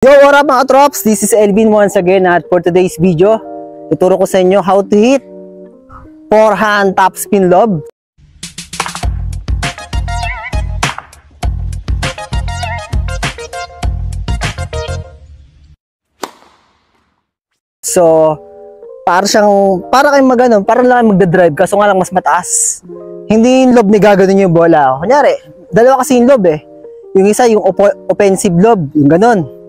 Yo, what up mga trops? This is Elvin once again at for today's video, ituro ko sa inyo how to hit forehand top spin lob. So, para kayong magano, para lang magda-drive kaso nga lang mas mataas. Hindi yung lob ni gaganon yung bola. Kunyari, dalawa kasi yung lob eh. Yung isa yung offensive lob, yung ganon.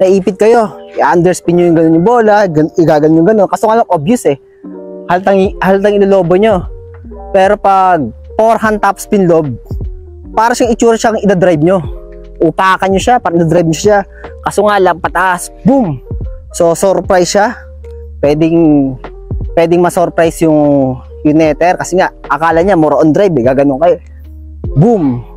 Naipit kayo, i-underspin nyo yung gano'n yung bola, igaganon yung gano'n. Kaso nga lang obvious eh. Haltang ilolobo nyo. Pero pag forehand top spin lob, para siyang itsura siyang ina-drive nyo. Upakan nyo siya, para ina-drive nyo siya. Kaso nga lang, pataas, boom! So, surprise siya. Pwedeng ma-surprise yung netter. Kasi nga, akala niya more on drive eh, gaganon kayo. Boom!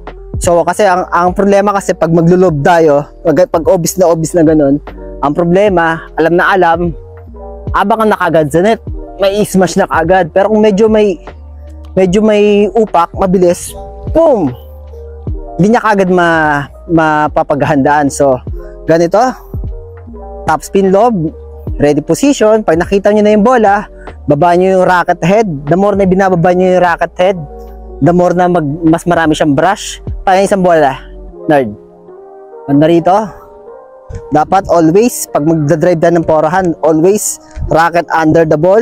So kasi ang problema kasi pag maglulob tayo, pag obvious na ganun, ang problema, abang ka na kagad sa net, may smash na kagad. Pero kung medyo may upak, mabilis, boom! Hindi niya kagad mapapaghandaan. So, ganito, top spin lob, ready position. Pag nakita niyo na yung bola, baba niyo yung racket head. The more na binababa niyo yung racket head, the more na mas marami siyang brush. Kaya isang bola, nerd. Ano rito? Dapat always, pag magdadrive na ng forehand, always racket under the ball.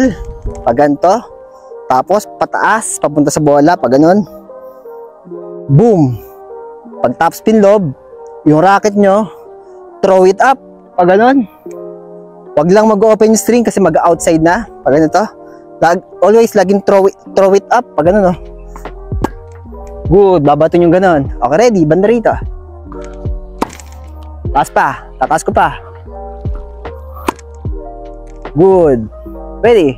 Pag ganito. Tapos pataas, papunta sa bola. Pag ganun. Boom! Pag top spin lob, yung racket nyo, throw it up. Pag ganun. Wag lang mag-open yung string kasi mag-outside na. Pag ganito. Always laging throw it up. Pag ganun, no? Good, babatin yung ganon. Okay, ready, banda rito. Taas pa, tataas ko pa. Good. Ready.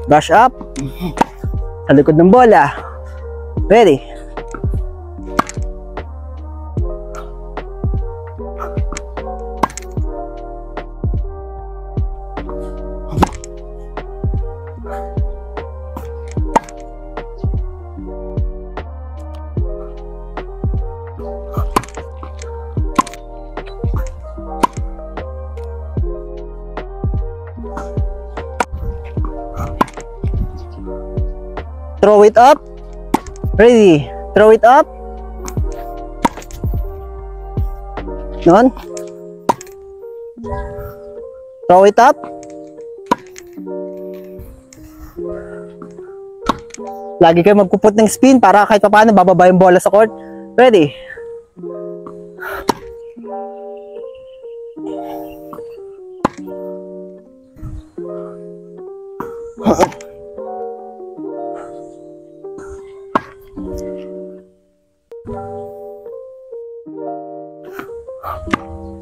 Brush up. Sa likod ng bola. Ready. Throw it up. Ready. Throw it up. Non. Throw it up. Lagi kayo magpuput ng spin para kahit paano bababa yung bola sa court. Ready.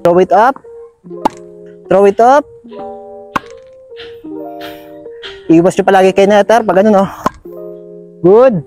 Throw it up. Throw it up. Iwas nyo palagi kay netter. Pag ano, no? Good.